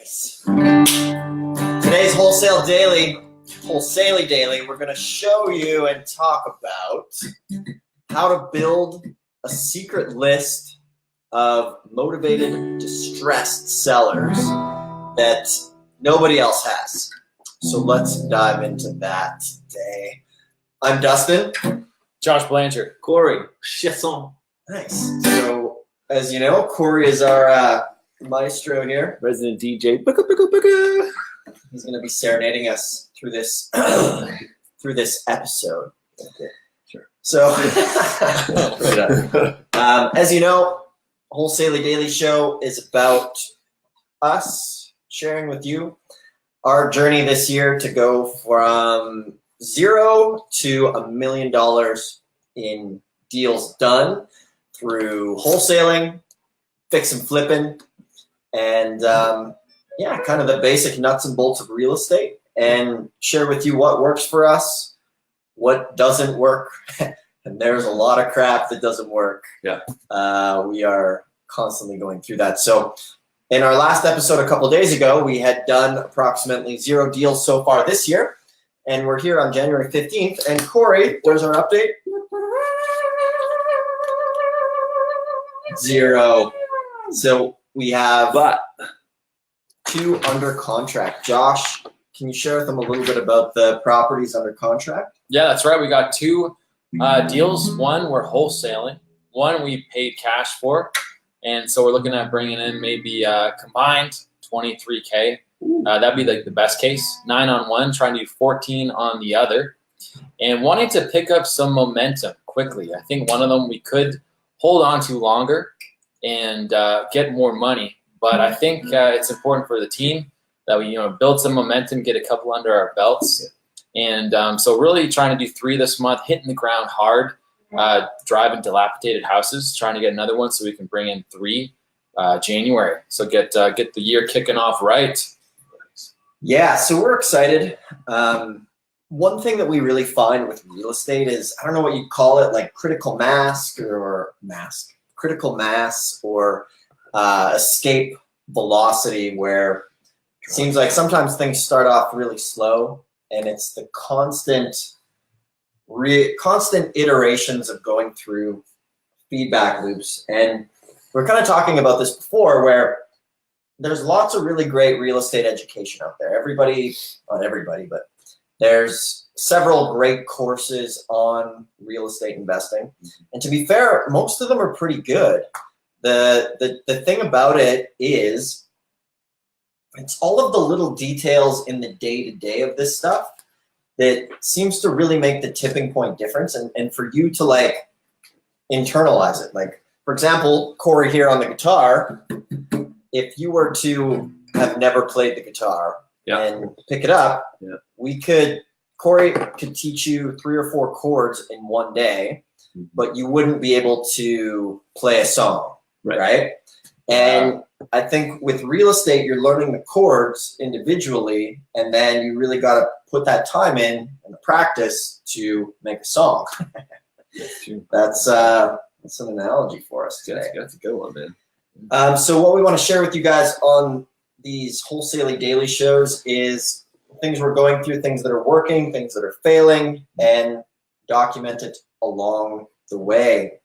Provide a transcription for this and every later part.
Today's Wholesale Daily, we're going to show you and talk about how to build a secret list of motivated, distressed sellers that nobody else has. So let's dive into that today. I'm Dustin. Josh Blanchard. Corey Chesson. Nice. So, as you know, Corey is our maestro here. Resident DJ. Booga, booga, booga. He's going to be serenading us through this episode. Okay, sure. So, as you know, Wholesale Daily Show is about us sharing with you our journey this year to go from $0 to $1 million in deals done through wholesaling, fix and flipping, and kind of the basic nuts and bolts of real estate, and share with you what works for us, what doesn't work, and there's a lot of crap that doesn't work. Yeah. We are constantly going through that. So in our last episode a couple of days ago, we had done approximately 0 deals so far this year, and we're here on January 15th. And Corey, there's our update. 0. So we have 2 under contract. Josh, can you share with them a little bit about the properties under contract? Yeah, that's right. We got 2 deals. One we're wholesaling. One we paid cash for. And so we're looking at bringing in maybe combined $23K. That'd be like the best case. 9 on one, trying to do 14 on the other. And wanting to pick up some momentum quickly. I think one of them we could hold on to longer and get more money. But I think it's important for the team that we build some momentum, get a couple under our belts. And so really trying to do 3 this month, hitting the ground hard, driving dilapidated houses, trying to get another one so we can bring in 3 January. So get the year kicking off right. Yeah, so we're excited. One thing that we really find with real estate is, I don't know what you'd call it, like critical mass or escape velocity, where it seems like sometimes things start off really slow, and it's the constant iterations of going through feedback loops. And we're kind of talking about this before, where there's lots of really great real estate education out there. Not everybody, but there's several great courses on real estate investing. And to be fair, most of them are pretty good. The thing about it is, it's all of the little details in the day-to-day of this stuff that seems to really make the tipping point difference, and for you to like internalize it. Like, for example, Corey here on the guitar, if you were to have never played the guitar and pick it up, Corey could teach you 3 or 4 chords in one day, but you wouldn't be able to play a song, right? And I think with real estate, you're learning the chords individually, and then you really got to put that time in and the practice to make a song. That's an analogy for us today. That's a good one, man. So what we want to share with you guys on these Wholesale Daily shows is things we're going through, things that are working, things that are failing, and document it along the way.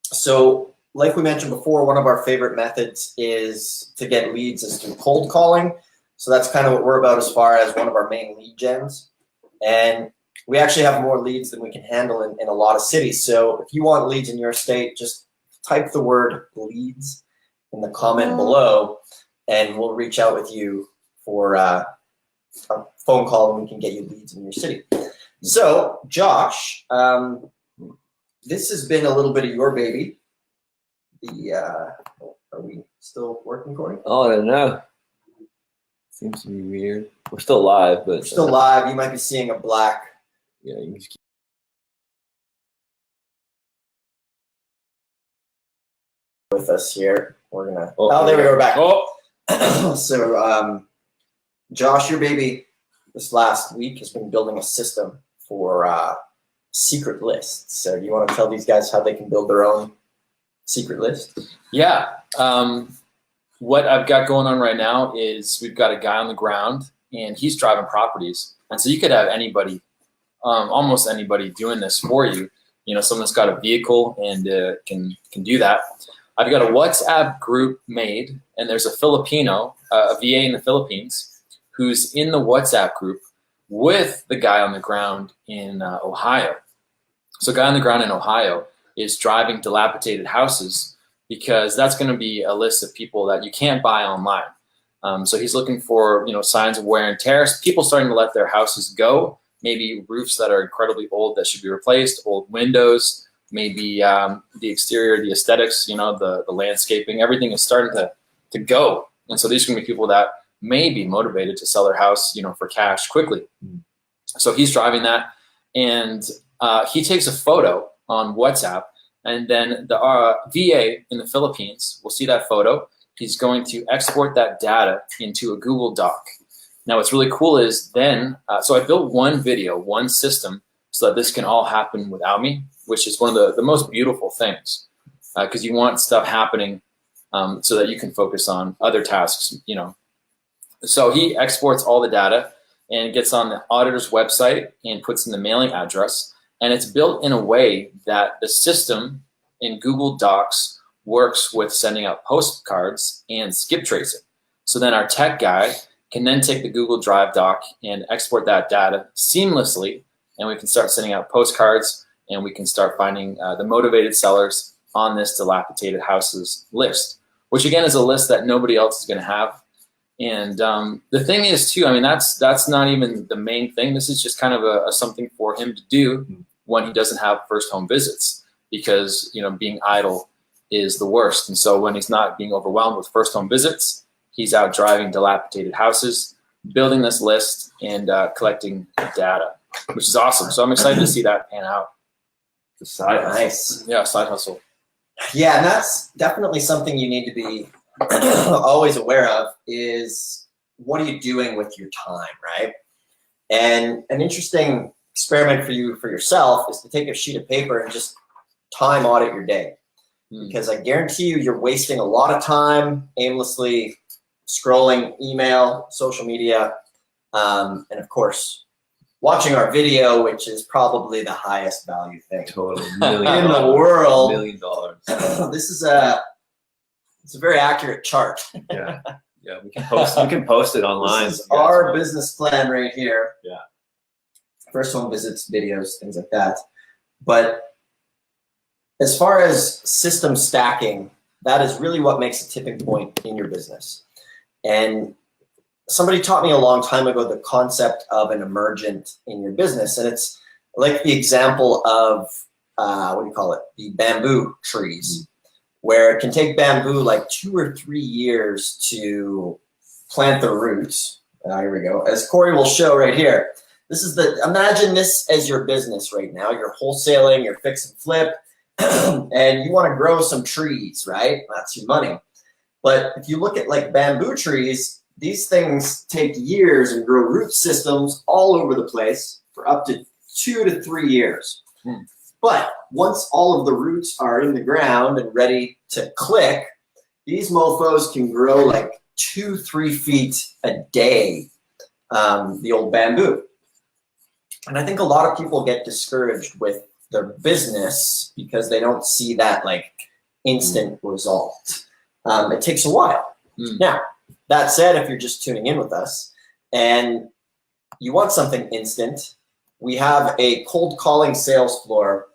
So like we mentioned before, one of our favorite methods is to get leads is through cold calling. So that's kind of what we're about as far as one of our main lead gens. And we actually have more leads than we can handle in a lot of cities. So if you want leads in your state, just type the word leads in the comment below, and we'll reach out with you for a phone call, and we can get you leads in your city. So Josh, this has been a little bit of your baby. Are we still working, Corey? Oh, I don't know. Seems to be weird. We're still live, but we're still live. You might be seeing a black. Yeah, you can just keep. With us here. We're gonna. Oh, there we go. We're back. So, Josh, your baby this last week has been building a system for secret lists. So, do you want to tell these guys how they can build their own secret list? Yeah. what I've got going on right now is we've got a guy on the ground, and he's driving properties. And so you could have anybody, almost anybody, doing this for you. You know, someone that's got a vehicle and can do that. I've got a WhatsApp group made, and there's a Filipino, a VA in the Philippines, who's in the WhatsApp group with the guy on the ground in Ohio. So, guy on the ground in Ohio is driving dilapidated houses, because that's going to be a list of people that you can't buy online. So he's looking for, you know, signs of wear and tear, people starting to let their houses go, maybe roofs that are incredibly old that should be replaced, old windows, maybe the exterior, the aesthetics, you know, the landscaping, everything is starting to go. And so these are going to be people that may be motivated to sell their house, you know, for cash quickly. So he's driving that, and he takes a photo on WhatsApp, and then the VA in the Philippines will see that photo. He's going to export that data into a Google Doc. Now, what's really cool is then, so I built one video, one system, so that this can all happen without me, which is one of the most beautiful things, because you want stuff happening so that you can focus on other tasks, you know. So he exports all the data and gets on the auditor's website and puts in the mailing address. And it's built in a way that the system in Google Docs works with sending out postcards and skip tracing. So then our tech guy can then take the Google Drive doc and export that data seamlessly, and we can start sending out postcards, and we can start finding the motivated sellers on this dilapidated houses list, which again is a list that nobody else is going to have. And the thing is too, I mean, that's not even the main thing. This is just kind of a something for him to do when he doesn't have first home visits, because, you know, being idle is the worst. And so when he's not being overwhelmed with first home visits, he's out driving dilapidated houses, building this list, and collecting data, which is awesome. So I'm excited to see that pan out. It's a side hustle. Nice. Yeah, side hustle. Yeah, and that's definitely something you need to be always aware of, is what are you doing with your time, right? And an interesting experiment for you, for yourself, is to take a sheet of paper and just time audit your day. Because I guarantee you, you're wasting a lot of time aimlessly scrolling email, social media, and of course, watching our video, which is probably the highest value thing Totally. in the world. $1 million. This is it's a very accurate chart. Yeah. Yeah. We can post it online. This is our business plan right here. Yeah. First home visits, videos, things like that. But as far as system stacking, that is really what makes a tipping point in your business. And somebody taught me a long time ago the concept of an emergent in your business. And it's like the example of, what do you call it? The bamboo trees, where it can take bamboo like 2 or 3 years to plant the roots. Here we go. As Corey will show right here. This is imagine this as your business right now. You're wholesaling, you're fix and flip, and you want to grow some trees, right? That's your money. But if you look at like bamboo trees, these things take years and grow root systems all over the place for up to 2 to 3 years. But once all of the roots are in the ground and ready to click, these mofos can grow like 2-3 feet a day, the old bamboo. And I think a lot of people get discouraged with their business because they don't see that like instant result. It takes a while. Now, that said, if you're just tuning in with us and you want something instant, we have a cold calling sales floor,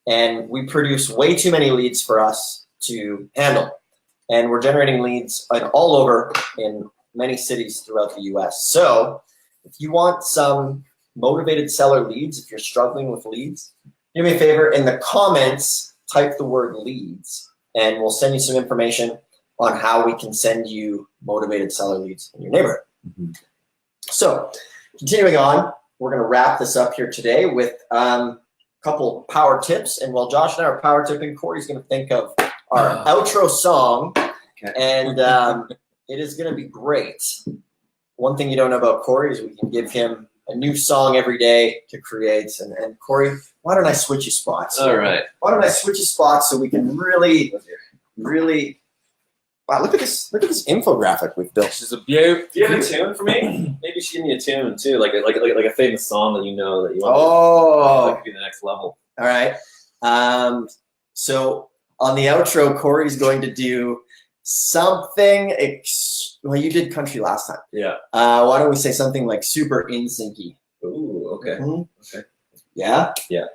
and we produce way too many leads for us to handle. And we're generating leads all over in many cities throughout the US. So if you want some motivated seller leads, if you're struggling with leads, do me a favor, in the comments, type the word leads, and we'll send you some information on how we can send you motivated seller leads in your neighborhood. So continuing on, we're going to wrap this up here today with a couple power tips. And while Josh and I are power tipping, Corey's going to think of our outro song, and it is going to be great. One thing you don't know about Corey is we can give him a new song every day to create. And Corey, why don't I switch you spots? All right. Why don't I switch you spots so we can really Wow, look at this infographic we've built. She's a beaut. Do you have a tune for me? Maybe you should give me a tune too, like a famous song that you know that you want. Oh, that could be the next level. all right. So on the outro, Corey's going to do something. Well, you did country last time. Yeah. Why don't we say something like super in syncy? Ooh. Okay. Mm-hmm. Okay. Yeah. Yeah.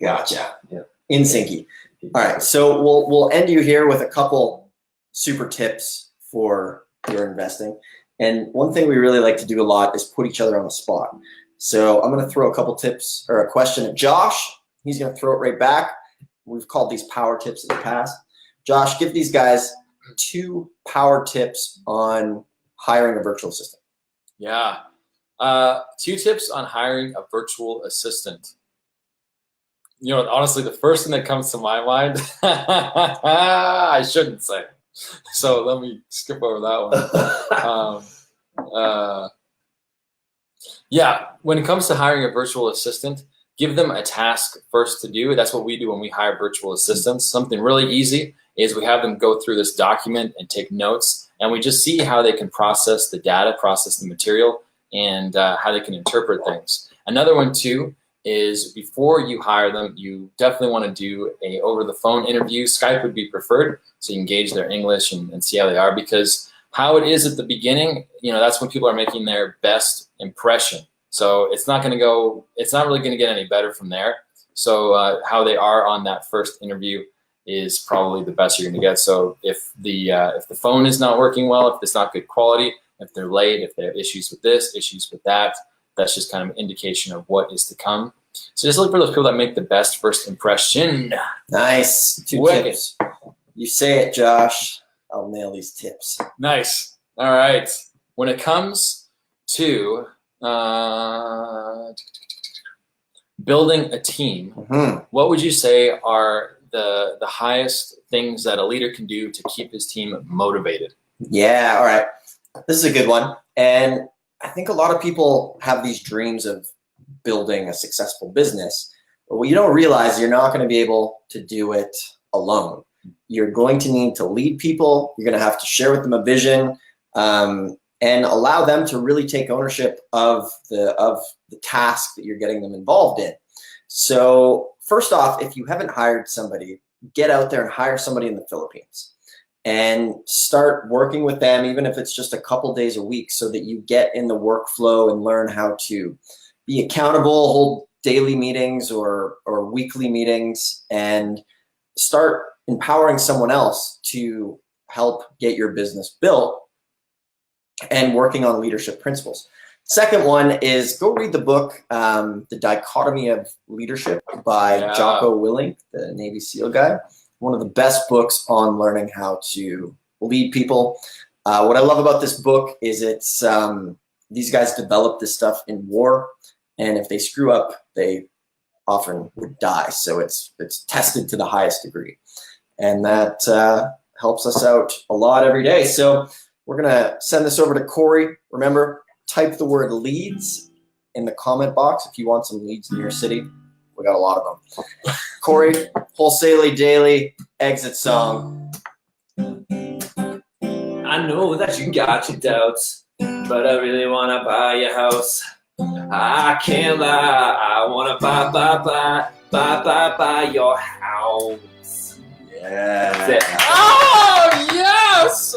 Gotcha. Yeah. In syncy. All right. So we'll end you here with a couple super tips for your investing. And one thing we really like to do a lot is put each other on the spot. So I'm going to throw a couple tips or a question at Josh. He's going to throw it right back. We've called these power tips in the past. Josh, give these guys 2 power tips on hiring a virtual assistant. Yeah. 2 tips on hiring a virtual assistant. You know, honestly, the first thing that comes to my mind, I shouldn't say. So let me skip over that one. Yeah, when it comes to hiring a virtual assistant, give them a task first to do. That's what we do when we hire virtual assistants. Something really easy is we have them go through this document and take notes, and we just see how they can process the data, process the material, and how they can interpret things. Another one too is before you hire them, you definitely want to do a over-the-phone interview. Skype would be preferred, so you can gauge their English and see how they are, because how it is at the beginning, you know, that's when people are making their best impression. So it's not really going to get any better from there. So how they are on that first interview is probably the best you're going to get. So if the phone is not working well, if it's not good quality, if they're late, if they have issues with this, issues with that, that's just kind of an indication of what is to come. So just look for those people that make the best first impression. Nice. 2 tips. You say it, Josh. I'll nail these tips. Nice. All right. When it comes to building a team, what would you say are the highest things that a leader can do to keep his team motivated? Yeah, all right. This is a good one. And I think a lot of people have these dreams of building a successful business, but what you don't realize, you're not going to be able to do it alone. You're going to need to lead people. You're going to have to share with them a vision, and allow them to really take ownership of the task that you're getting them involved in. So first off, if you haven't hired somebody, get out there and hire somebody in the Philippines and start working with them, even if it's just a couple days a week, so that you get in the workflow and learn how to be accountable, hold daily meetings or weekly meetings, and start empowering someone else to help get your business built and working on leadership principles. Second one is go read the book, The Dichotomy of Leadership by Jocko Willink, the Navy SEAL guy. One of the best books on learning how to lead people. What I love about this book is it's these guys develop this stuff in war, and if they screw up, they often would die. So it's tested to the highest degree, and that helps us out a lot every day. So we're gonna send this over to Corey. Remember, type the word leads in the comment box if you want some leads in your city. We got a lot of them. Corey, Wholesale Daily exit song. I know that you got your doubts, but I really wanna buy your house. I can't lie, I wanna buy your house. Yeah. That's it. Oh, yes!